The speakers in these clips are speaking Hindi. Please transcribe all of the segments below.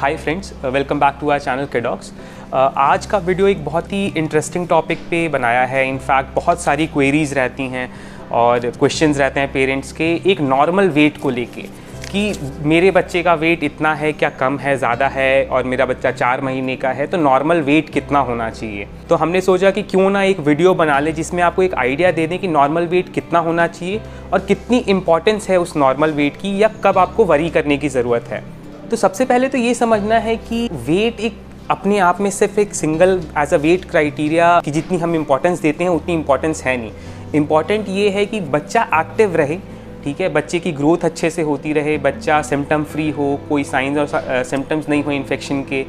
Hi friends, welcome back to our channel Kidocs. आज का वीडियो एक बहुत ही इंटरेस्टिंग टॉपिक पे बनाया है। इनफैक्ट बहुत सारी क्वेरीज़ रहती हैं और क्वेश्चंस रहते हैं पेरेंट्स के एक नॉर्मल वेट को लेके कि मेरे बच्चे का वेट इतना है, क्या कम है, ज़्यादा है, और मेरा बच्चा 4 महीने का है तो नॉर्मल वेट कितना होना चाहिए। तो हमने सोचा कि क्यों ना एक वीडियो बना ले जिसमें आपको एक आइडिया दे दें कि नॉर्मल वेट कितना होना चाहिए और कितनी इंपॉर्टेंस है उस नॉर्मल वेट की, या कब आपको वरी करने की ज़रूरत है। तो सबसे पहले तो ये समझना है कि वेट एक अपने आप में सिर्फ एक single as a weight criteria की जितनी हम इंपॉर्टेंस देते हैं उतनी इंपॉर्टेंस है नहीं। इम्पॉर्टेंट ये है कि बच्चा एक्टिव रहे, ठीक है, बच्चे की ग्रोथ अच्छे से होती रहे, बच्चा सिम्टम फ्री हो, कोई साइंस और सिम्टम्स नहीं हो इन्फेक्शन के,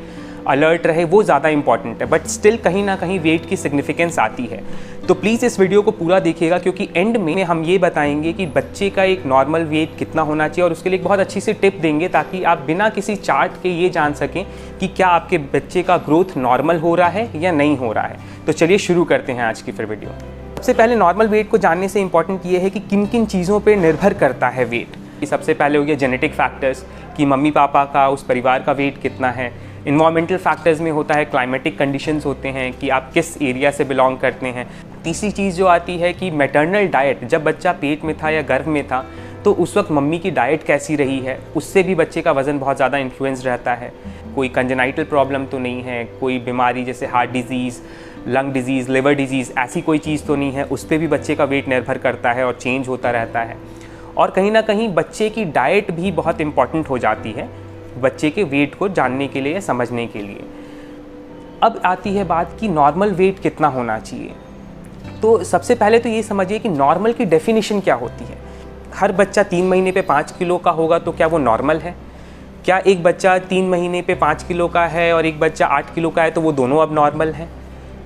अलर्ट रहे, वो ज़्यादा इंपॉर्टेंट है। बट स्टिल कहीं ना कहीं वेट की सिग्निफिकेंस आती है। तो प्लीज़ इस वीडियो को पूरा देखिएगा क्योंकि एंड में हम ये बताएंगे कि बच्चे का एक नॉर्मल वेट कितना होना चाहिए और उसके लिए एक बहुत अच्छी सी टिप देंगे ताकि आप बिना किसी चार्ट के ये जान सकें कि क्या आपके बच्चे का ग्रोथ नॉर्मल हो रहा है या नहीं हो रहा है। तो चलिए शुरू करते हैं आज की फिर वीडियो। सबसे पहले नॉर्मल वेट को जानने से इंपॉर्टेंट ये है कि किन किन चीज़ों पे निर्भर करता है वेट। सबसे पहले हो गया जेनेटिक फैक्टर्स कि मम्मी पापा का, उस परिवार का वेट कितना है। इन्वायरमेंटल फैक्टर्स में होता है क्लाइमेटिक कंडीशंस होते हैं कि आप किस एरिया से बिलोंग करते हैं। तीसरी चीज़ जो आती है कि मैटरनल डाइट, जब बच्चा पेट में था या गर्भ में था तो उस वक्त मम्मी की डाइट कैसी रही है, उससे भी बच्चे का वज़न बहुत ज़्यादा इन्फ्लुएंस रहता है। कोई कंजेनाइटल प्रॉब्लम तो नहीं है, कोई बीमारी जैसे heart disease, lung disease, liver disease, ऐसी कोई चीज़ तो नहीं है, उस पर भी बच्चे का वेट निर्भर करता है और चेंज होता रहता है। और कहीं ना कहीं बच्चे की डाइट भी बहुत इंपॉर्टेंट हो जाती है बच्चे के वेट को जानने के लिए, समझने के लिए। अब आती है बात कि नॉर्मल वेट कितना होना चाहिए। तो सबसे पहले तो ये समझिए कि नॉर्मल की डेफिनेशन क्या होती है। हर बच्चा 3 महीने पे 5 किलो का होगा तो क्या वो नॉर्मल है? क्या एक बच्चा 3 महीने पे 5 किलो का है और एक बच्चा 8 किलो का है तो वो दोनों अब नॉर्मल हैं?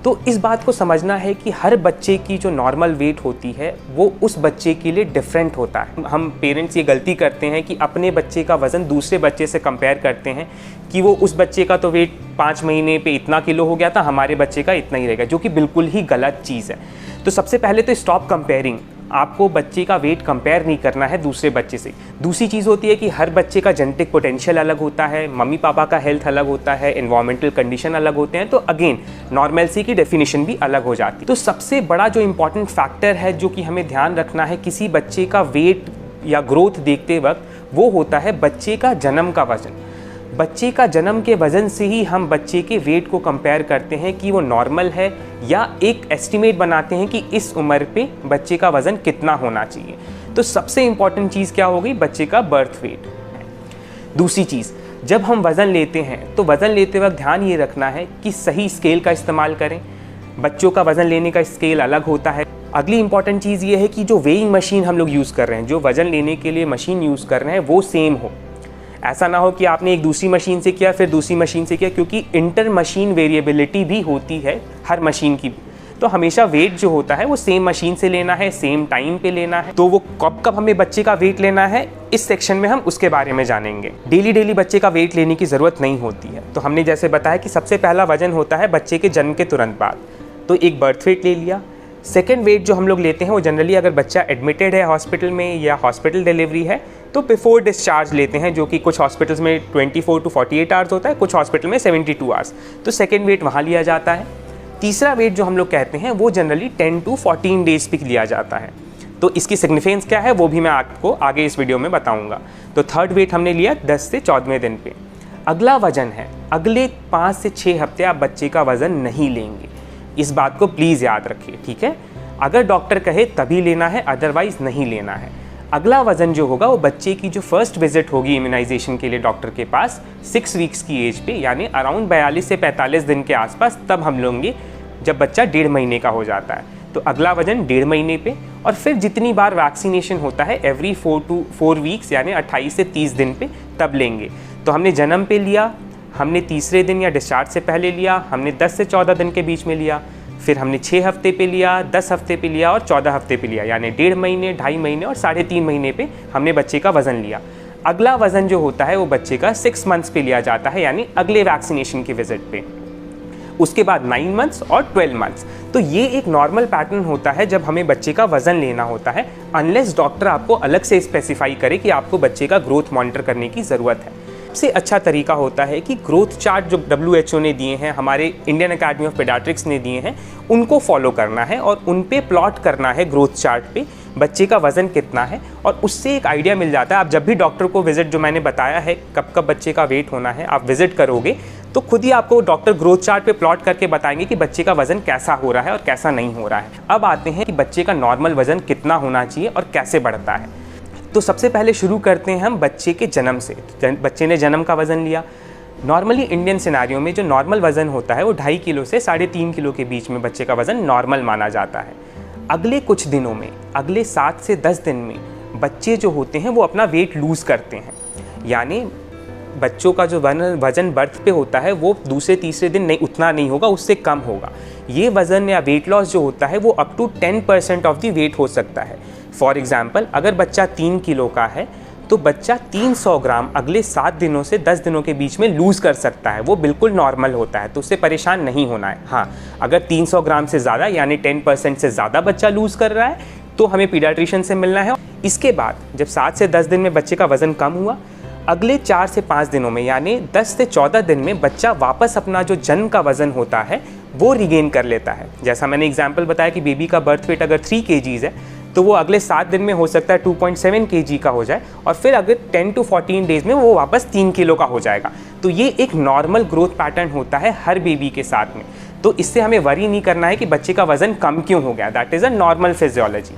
तो इस बात को समझना है कि हर बच्चे की जो नॉर्मल वेट होती है वो उस बच्चे के लिए डिफरेंट होता है। हम पेरेंट्स ये गलती करते हैं कि अपने बच्चे का वज़न दूसरे बच्चे से कंपेयर करते हैं कि वो उस बच्चे का तो वेट 5 महीने पे इतना किलो हो गया था, हमारे बच्चे का इतना ही रहेगा, जो कि बिल्कुल ही गलत चीज़ है। तो सबसे पहले तो स्टॉप कंपेयरिंग। आपको बच्चे का वेट कंपेयर नहीं करना है दूसरे बच्चे से। दूसरी चीज़ होती है कि हर बच्चे का जेनेटिक पोटेंशियल अलग होता है, मम्मी पापा का हेल्थ अलग होता है, एनवायरमेंटल कंडीशन अलग होते हैं, तो अगेन नॉर्मलसी की डेफिनेशन भी अलग हो जाती है। तो सबसे बड़ा जो इंपॉर्टेंट फैक्टर है जो कि हमें ध्यान रखना है किसी बच्चे का वेट या ग्रोथ देखते वक्त, वो होता है बच्चे का जन्म का वजन। बच्चे का जन्म के वज़न से ही हम बच्चे के वेट को कंपेयर करते हैं कि वो नॉर्मल है, या एक एस्टिमेट बनाते हैं कि इस उम्र पे बच्चे का वज़न कितना होना चाहिए। तो सबसे इम्पॉर्टेंट चीज़ क्या हो गई? बच्चे का बर्थ वेट। दूसरी चीज़, जब हम वज़न लेते हैं तो वज़न लेते वक्त ध्यान ये रखना है कि सही स्केल का इस्तेमाल करें। बच्चों का वज़न लेने का स्केल अलग होता है। अगली इंपॉर्टेंट चीज़ ये है कि जो वेइंग मशीन हम लोग यूज़ कर रहे हैं, जो वज़न लेने के लिए मशीन यूज़ कर रहे हैं, वो सेम हो। ऐसा ना हो कि आपने एक दूसरी मशीन से किया फिर दूसरी मशीन से किया, क्योंकि इंटर मशीन वेरिएबिलिटी भी होती है हर मशीन की। तो हमेशा वेट जो होता है वो सेम मशीन से लेना है, सेम टाइम पे लेना है। तो वो कब कब हमें बच्चे का वेट लेना है, इस सेक्शन में हम उसके बारे में जानेंगे। डेली बच्चे का वेट लेने की ज़रूरत नहीं होती है। तो हमने जैसे बताया कि सबसे पहला वजन होता है बच्चे के जन्म के तुरंत बाद, तो एक बर्थ वेट ले लिया। सेकेंड वेट जो हम लोग लेते हैं वो जनरली अगर बच्चा एडमिटेड है हॉस्पिटल में या हॉस्पिटल डिलीवरी है तो बिफोर डिस्चार्ज लेते हैं, जो कि कुछ हॉस्पिटल्स में 24 to 48 आवर्स होता है, कुछ हॉस्पिटल में 72 आवर्स। तो सेकेंड वेट वहाँ लिया जाता है। तीसरा वेट जो हम लोग कहते हैं वो जनरली 10 to 14 डेज पे लिया जाता है। तो इसकी सिग्निफिकेंस क्या है वो भी मैं आपको आगे इस वीडियो में बताऊँगा। तो थर्ड वेट हमने लिया 10 से 14वें दिन पे। अगला वजन है, अगले 5 से 6 हफ्ते आप बच्चे का वज़न नहीं लेंगे। इस बात को प्लीज़ याद रखिए, ठीक है। अगर डॉक्टर कहे तभी लेना है, अदरवाइज़ नहीं लेना है। अगला वज़न जो होगा वो बच्चे की जो फर्स्ट विजिट होगी इम्यूनाइजेशन के लिए डॉक्टर के पास 6 वीक्स की एज पे, यानी अराउंड 42 से 45 दिन के आसपास, तब हम लेंगे जब बच्चा 1.5 महीने का हो जाता है। तो अगला वज़न 1.5 महीने पे, और फिर जितनी बार वैक्सीनेशन होता है एवरी 4 to 4 वीक्स यानी 28 से 30 दिन पे तब लेंगे। तो हमने जन्म पे लिया, हमने तीसरे दिन या डिस्चार्ज से पहले लिया, हमने 10 से 14 दिन के बीच में लिया, फिर हमने 6 हफ्ते पे लिया, 10 हफ्ते पे लिया और 14 हफ्ते पे लिया, यानी 1.5 महीने, 2.5 महीने और 3.5 महीने पे हमने बच्चे का वज़न लिया। अगला वज़न जो होता है वो बच्चे का 6 मंथ्स पे लिया जाता है, यानी अगले वैक्सीनेशन की विजिट पे। उसके बाद 9 मंथ्स और 12 मंथ्स। तो ये एक नॉर्मल पैटर्न होता है जब हमें बच्चे का वज़न लेना होता है, अनलेस डॉक्टर आपको अलग से स्पेसिफाई करे कि आपको बच्चे का ग्रोथ मॉनिटर करने की ज़रूरत है। सबसे अच्छा तरीका होता है कि ग्रोथ चार्ट जो WHO ने दिए हैं, हमारे इंडियन अकेडमी ऑफ पीडियाट्रिक्स ने दिए हैं, उनको फॉलो करना है और उन पे प्लॉट करना है ग्रोथ चार्ट पे बच्चे का वज़न कितना है, और उससे एक आइडिया मिल जाता है। आप जब भी डॉक्टर को विजिट, जो मैंने बताया है कब कब बच्चे का वेट होना है, आप विजिट करोगे तो खुद ही आपको डॉक्टर ग्रोथ चार्ट पे प्लॉट करके बताएंगे कि बच्चे का वज़न कैसा हो रहा है और कैसा नहीं हो रहा है। अब आते हैं कि बच्चे का नॉर्मल वज़न कितना होना चाहिए और कैसे बढ़ता है। तो सबसे पहले शुरू करते हैं हम बच्चे के जन्म से। बच्चे ने जन्म का वज़न लिया। नॉर्मली इंडियन सिनेरियो में जो नॉर्मल वज़न होता है वो 2.5 किलो से 3.5 किलो के बीच में बच्चे का वज़न नॉर्मल माना जाता है। अगले कुछ दिनों में, अगले 7 से 10 दिन में बच्चे जो होते हैं वो अपना वेट लूज़ करते हैं, यानी बच्चों का जो वज़न बर्थ पे होता है वो दूसरे तीसरे दिन नहीं, उतना नहीं होगा, उससे कम होगा। ये वज़न या वेट लॉस जो होता है वो up to 10% of the weight हो सकता है। फॉर एग्जाम्पल, अगर बच्चा 3 किलो का है तो बच्चा 300 ग्राम अगले 7 दिनों से 10 दिनों के बीच में लूज़ कर सकता है। वो बिल्कुल नॉर्मल होता है, तो उससे परेशान नहीं होना है। हाँ, अगर 300 ग्राम से ज़्यादा यानी 10% से ज़्यादा बच्चा लूज़ कर रहा है तो हमें पीडियाट्रिशियन से मिलना है। इसके बाद जब 7 से 10 दिन में बच्चे का वज़न कम हुआ, अगले 4 से 5 दिनों में यानी 10 से 14 दिन में बच्चा वापस अपना जो जन्म का वज़न होता है वो रिगेन कर लेता है। जैसा मैंने एग्जाम्पल बताया कि बेबी का बर्थ वेट अगर 3 kg है तो वो अगले 7 दिन में हो सकता है 2.7 kg का हो जाए, और फिर अगर 10 to 14 डेज़ में वो वापस 3 किलो का हो जाएगा। तो ये एक नॉर्मल ग्रोथ पैटर्न होता है हर बेबी के साथ में। तो इससे हमें वरी नहीं करना है कि बच्चे का वज़न कम क्यों हो गया। That is a normal physiology.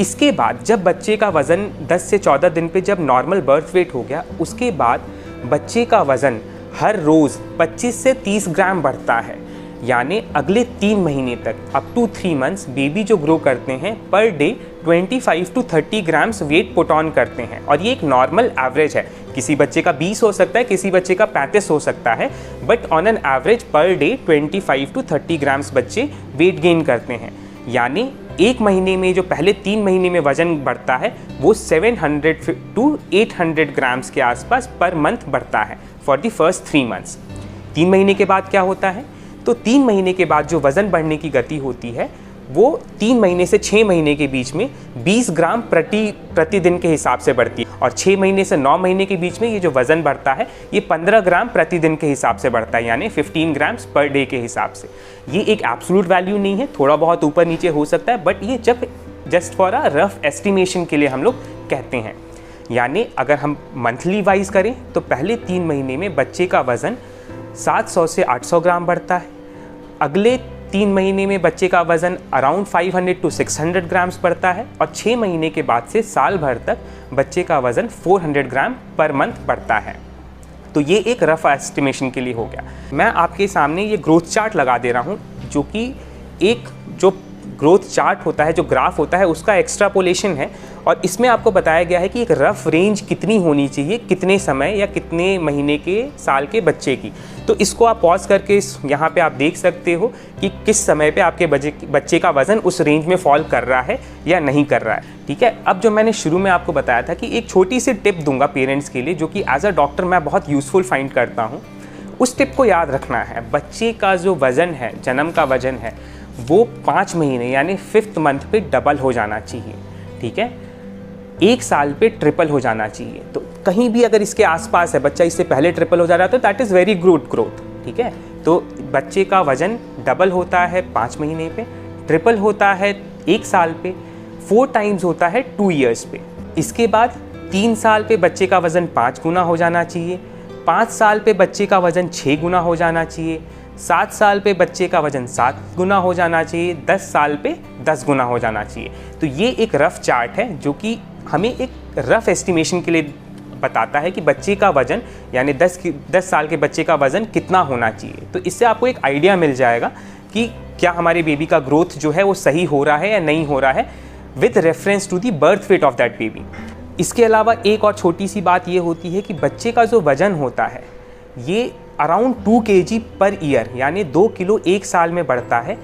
इसके बाद जब बच्चे का वज़न 10 से 14 दिन पे जब नॉर्मल बर्थ वेट हो गया, उसके बाद बच्चे का वज़न हर रोज़ 25 से 30 ग्राम बढ़ता है। यानी अगले 3 महीने तक, अप टू 3 मंथ्स, बेबी जो ग्रो करते हैं per day 25 to 30 grams weight put on करते हैं। और ये एक नॉर्मल एवरेज है। किसी बच्चे का 20 हो सकता है, किसी बच्चे का 35 हो सकता है, but on an average per day 25 to 30 grams बच्चे वेट गेन करते हैं। यानी एक महीने में जो पहले 3 महीने में वज़न बढ़ता है वो 700 to 800 ग्राम्स के आसपास पर मंथ बढ़ता है फॉर द फर्स्ट 3 मंथ्स। 3 महीने के बाद क्या होता है, तो 3 महीने के बाद जो वज़न बढ़ने की गति होती है वो 3 महीने से 6 महीने के बीच में 20 ग्राम प्रतिदिन के हिसाब से बढ़ती है, और 6 महीने से 9 महीने के बीच में ये जो वज़न बढ़ता है ये 15 ग्राम प्रतिदिन के हिसाब से बढ़ता है, यानी 15 ग्राम्स पर डे के हिसाब से। ये एक एब्सोल्यूट वैल्यू नहीं है, थोड़ा बहुत ऊपर नीचे हो सकता है, बट ये just for a rough estimation के लिए हम लोग कहते हैं। यानी अगर हम मंथली वाइज करें तो पहले 3 महीने में बच्चे का वज़न 700 से 800 ग्राम बढ़ता है। अगले 3 महीने में बच्चे का वज़न अराउंड 500 to 600 ग्राम्स बढ़ता है, और 6 महीने के बाद से साल भर तक बच्चे का वज़न 400 ग्राम पर मंथ बढ़ता है। तो ये एक रफ एस्टिमेशन के लिए हो गया। मैं आपके सामने ये ग्रोथ चार्ट लगा दे रहा हूँ, जो कि एक जो ग्रोथ चार्ट होता है, जो ग्राफ होता है, उसका एक्सट्रापोलेशन है, और इसमें आपको बताया गया है कि एक रफ रेंज कितनी होनी चाहिए, कितने समय या कितने महीने के साल के बच्चे की। तो इसको आप पॉज करके यहाँ पे आप देख सकते हो कि किस समय पे आपके बच्चे का वज़न उस रेंज में फॉल कर रहा है या नहीं कर रहा है। ठीक है, अब जो मैंने शुरू में आपको बताया था कि एक छोटी सी टिप दूंगा पेरेंट्स के लिए, जो कि एज अ डॉक्टर मैं बहुत यूज़फुल फाइंड करता हूँ। उस टिप को याद रखना है। बच्चे का जो वज़न है, जन्म का वज़न है, वो 5 महीने यानी 5th मंथ पे डबल हो जाना चाहिए। ठीक है, 1 साल पे ट्रिपल हो जाना चाहिए। तो कहीं भी अगर इसके आसपास है, बच्चा इससे पहले ट्रिपल हो जा रहा है, तो that is very good growth. ठीक है, तो बच्चे का वज़न डबल होता है 5 महीने पे, ट्रिपल होता है 1 साल पे, 4 टाइम्स होता है 2 ईयर्स पे। इसके बाद 3 साल पे बच्चे का वज़न 5 गुना हो जाना चाहिए, 5 साल पे बच्चे का वज़न 6 गुना हो जाना चाहिए, 7 साल पे बच्चे का वज़न 7 गुना हो जाना चाहिए, 10 साल पे 10 गुना हो जाना चाहिए। तो ये एक रफ़ चार्ट है जो कि हमें एक रफ़ एस्टिमेशन के लिए बताता है कि बच्चे का वज़न यानी 10 साल के बच्चे का वज़न कितना होना चाहिए। तो इससे आपको एक आइडिया मिल जाएगा कि क्या हमारे बेबी का ग्रोथ जो है वो सही हो रहा है या नहीं हो रहा है, with reference to the birth weight of that baby. इसके अलावा एक और छोटी सी बात ये होती है कि बच्चे का जो वज़न होता है ये अराउंड 2 kg पर ईयर यानी 2 किलो 1 साल में बढ़ता है,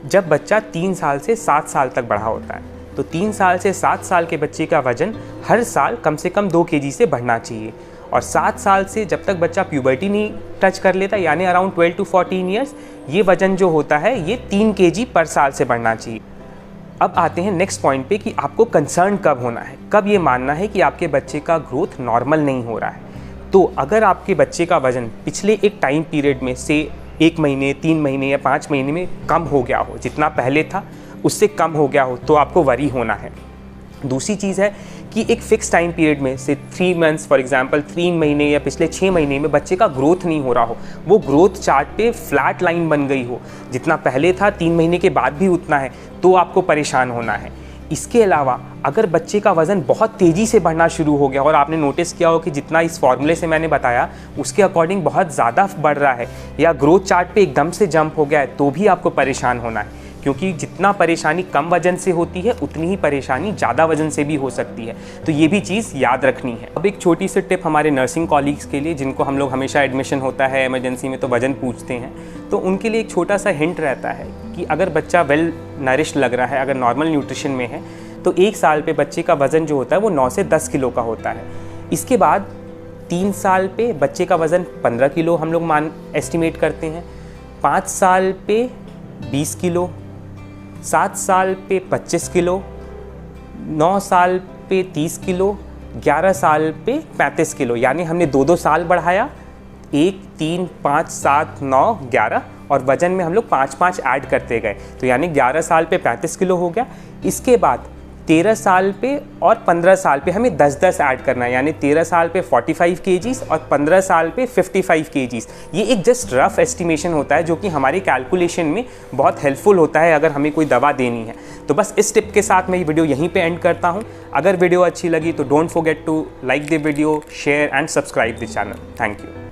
जब बच्चा 3 साल से 7 साल तक बढ़ा होता है। तो 3 साल से 7 साल के बच्चे का वज़न हर साल कम से कम 2 kg से बढ़ना चाहिए, और 7 साल से जब तक बच्चा प्यूबर्टी नहीं टच कर लेता यानी अराउंड 12 to 14 ईयर्स, ये वज़न जो होता है ये 3 kg पर साल से बढ़ना चाहिए। अब आते हैं नेक्स्ट पॉइंट पे कि आपको कंसर्न कब होना है, कब ये मानना है कि आपके बच्चे का ग्रोथ नॉर्मल नहीं हो रहा है। तो अगर आपके बच्चे का वज़न पिछले एक टाइम पीरियड में से 1 महीने, 3 महीने या 5 महीने में कम हो गया हो, जितना पहले था उससे कम हो गया हो, तो आपको वरी होना है। दूसरी चीज़ है कि एक फ़िक्स टाइम पीरियड में से 3 मंथ्स फॉर एग्जांपल 3 महीने या पिछले 6 महीने में बच्चे का ग्रोथ नहीं हो रहा हो, वो ग्रोथ चार्ट पे फ्लैट लाइन बन गई हो, जितना पहले था 3 महीने के बाद भी उतना है, तो आपको परेशान होना है। इसके अलावा अगर बच्चे का वज़न बहुत तेज़ी से बढ़ना शुरू हो गया और आपने नोटिस किया हो कि जितना इस फॉर्मूले से मैंने बताया उसके अकॉर्डिंग बहुत ज़्यादा बढ़ रहा है, या ग्रोथ चार्ट पे एकदम से जंप हो गया है, तो भी आपको परेशान होना है, क्योंकि जितना परेशानी कम वजन से होती है उतनी ही परेशानी ज़्यादा वजन से भी हो सकती है। तो ये भी चीज़ याद रखनी है। अब एक छोटी सी टिप हमारे नर्सिंग कॉलीग्स के लिए, जिनको हम लोग हमेशा एडमिशन होता है इमरजेंसी में तो वजन पूछते हैं, तो उनके लिए एक छोटा सा हिंट रहता है कि अगर बच्चा वेल नरिश्ड लग रहा है, अगर नॉर्मल न्यूट्रिशन में है, तो 1 साल पे बच्चे का वज़न जो होता है वो 9 से 10 किलो का होता है। इसके बाद 3 साल पे बच्चे का वज़न 15 किलो हम लोग एस्टिमेट करते हैं, 5 साल पे 20 किलो, 7 साल पे 25 किलो, 9 साल पे 30 किलो, 11 साल पे 35 किलो। यानी हमने 2-2 साल बढ़ाया, 1, 3, 5, 7, 9, 11, और वज़न में हम लोग 5-5 ऐड करते गए, तो यानी 11 साल पे 35 किलो हो गया। इसके बाद 13 साल पे और 15 साल पे हमें 10-10 ऐड करना है, यानी 13 साल पे 45 केजीज़ और 15 साल पे 55 केजीज़। ये एक जस्ट रफ एस्टिमेशन होता है जो कि हमारी कैलकुलेशन में बहुत हेल्पफुल होता है अगर हमें कोई दवा देनी है। तो बस इस टिप के साथ मैं ये वीडियो यहीं पे एंड करता हूँ। अगर वीडियो अच्छी लगी तो don't forget to like the video, share and subscribe the channel. Thank you.